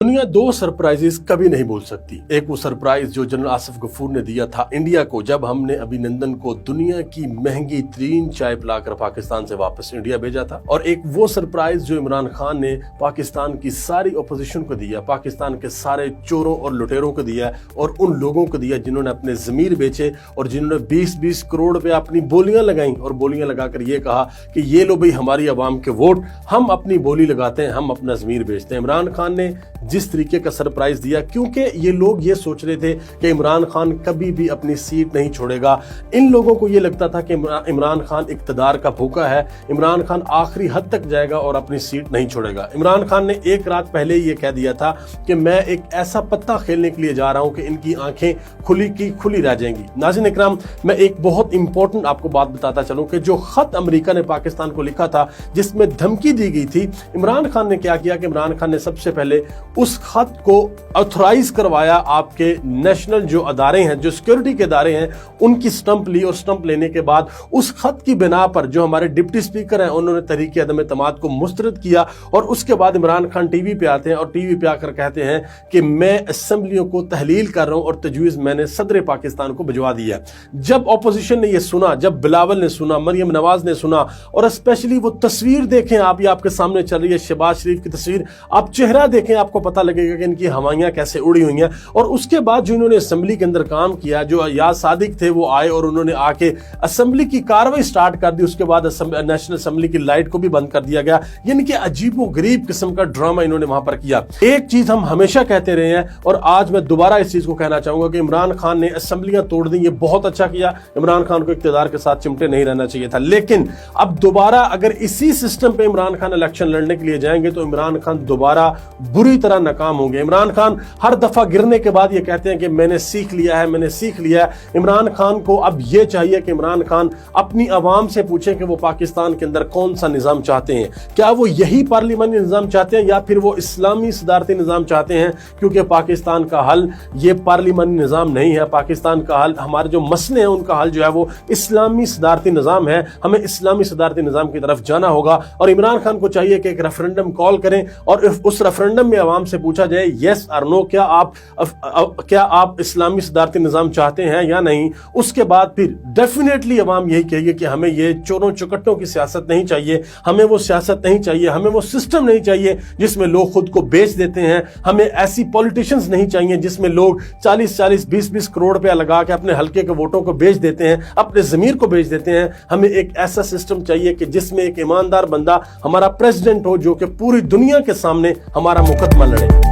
दुनिया दो सरप्राइजेस कभी नहीं भूल सकती। एक वो सरप्राइज जो जनरल आसिफ गफूर ने दिया था इंडिया को जब हमने अभिनंदन को दुनिया की महंगी तरीन चाय पिलाकर पाकिस्तान से वापस इंडिया भेजा था, और एक वो सरप्राइज जो इमरान खान ने पाकिस्तान की सारी अपोजिशन को दिया, पाकिस्तान के सारे चोरों और लुटेरों को दिया और उन लोगों को दिया जिन्होंने अपने जमीर बेचे और जिन्होंने 20-20 करोड़ रुपए अपनी बोलियां लगाई और बोलियां लगाकर ये कहा कि ये लो भाई हमारी आवाम के वोट, हम अपनी बोली लगाते हैं, हम अपना जमीर बेचते हैं। इमरान खान ने जिस तरीके का सरप्राइज दिया, क्योंकि ये लोग ये सोच रहे थे कि इमरान खान कभी भी अपनी सीट नहीं छोड़ेगा। इन लोगों को ये लगता था कि इमरान खान इक्तदार का भूखा है, इमरान खान आखिरी हद तक जाएगा और अपनी सीट नहीं छोड़ेगा। इमरान खान ने एक रात पहले ये कह दिया था कि मैं एक ऐसा पत्ता खेलने के लिए जा रहा हूं कि इनकी आंखें खुली की खुली रह जाएंगी। नाज़रीन इकराम, मैं एक बहुत इंपॉर्टेंट आपको बात बताता चलूं कि जो खत अमेरिका ने पाकिस्तान को लिखा था जिसमें धमकी दी गई थी, इमरान खान ने क्या किया कि इमरान खान ने सबसे पहले उस खत को ऑथराइज करवाया। आपके नेशनल जो अदारे हैं, जो सिक्योरिटी के अदारे हैं, उनकी स्टंप ली और स्टंप लेने के बाद उस खत की बिना पर जो हमारे डिप्टी स्पीकर हैं उन्होंने तहरीक अदम एतमाद को मुस्तरद किया। और उसके बाद इमरान खान टीवी पे आते हैं और टीवी पे आकर कहते हैं कि मैं असेंबलियों को तहलील कर रहा हूं और तजवीज़ मैंने सदर पाकिस्तान को भिजवा दिया। जब ऑपोजिशन ने यह सुना, जब बिलावल ने सुना, मरियम नवाज ने सुना, और स्पेशली वो तस्वीर देखें आप, ये आपके सामने चल रही है शहबाज शरीफ की तस्वीर, आप चेहरा देखें, आपको पता लगेगा कि इनकी हवाइयां कैसे उड़ी हुई हैं। और उसके बाद जो इन्होंने असेंबली के अंदर काम किया, जो अयाज सादिक थे वो आए और उन्होंने आके असेंबली की कार्रवाई स्टार्ट कर दी। उसके बाद नेशनल असेंबली की लाइट को भी बंद कर दिया गया। यानी कि अजीबो गरीब किस्म का ड्रामा इन्होंने वहां पर किया। एक चीज हम हमेशा कहते रहे हैं और आज मैं दोबारा इस चीज को कहना चाहूंगा कि इमरान खान ने असेंबलियां तोड़ दी, ये बहुत अच्छा किया। इमरान खान को इख्तियार के साथ चिमटे नहीं रहना चाहिए था। लेकिन अब दोबारा अगर इसी सिस्टम पे इमरान खान इलेक्शन लड़ने के लिए जाएंगे तो इमरान खान दोबारा बुरी तरह नाकाम होंगे। इमरान खान हर दफा गिरने के बाद ये कहते हैं कि मैंने सीख लिया है, मैंने सीख लिया है। इमरान खान को अब ये चाहिए कि इमरान खान अपनी आवाम से पूछे कि वो पाकिस्तान के अंदर कौन सा निजाम चाहते हैं। क्या वो यही पार्लियामानी निजाम चाहते हैं या फिर वो इस्लामी सदारती निजाम चाहते हैं? क्योंकि पाकिस्तान का हल ये पार्लियामानी निजाम नहीं है। पाकिस्तान का हल, हमारे जो मसले हैं उनका हल जो है वो इस्लामी सदारती निजाम है। हमें इस्लामी सदारती निजाम की तरफ जाना होगा और इमरान खान को चाहिए कि एक रेफरेंडम कॉल करें और उस रेफरेंडम में आवाम से पूछा जाए यस और नो, क्या आप इस्लामी सदारती निजाम चाहते हैं या नहीं। उसके बाद फिर डेफिनेटली अवाम यही कहेगी कि हमें ये चोरों चुकट्टों की सियासत नहीं चाहिए, हमें वो सियासत नहीं चाहिए, हमें वो सिस्टम नहीं चाहिए जिसमें लोग खुद को बेच देते हैं, हमें ऐसी पॉलिटिशियंस नहीं चाहिए जिसमें लोग 40-40, 20-20 करोड़ रुपया लगा के अपने हल्के के वोटों को बेच देते हैं, अपने जमीर को बेच देते हैं। हमें एक ऐसा सिस्टम चाहिए कि जिसमें एक ईमानदार बंदा हमारा प्रेसिडेंट हो जो कि पूरी दुनिया के सामने हमारा मुकदमा लड़े।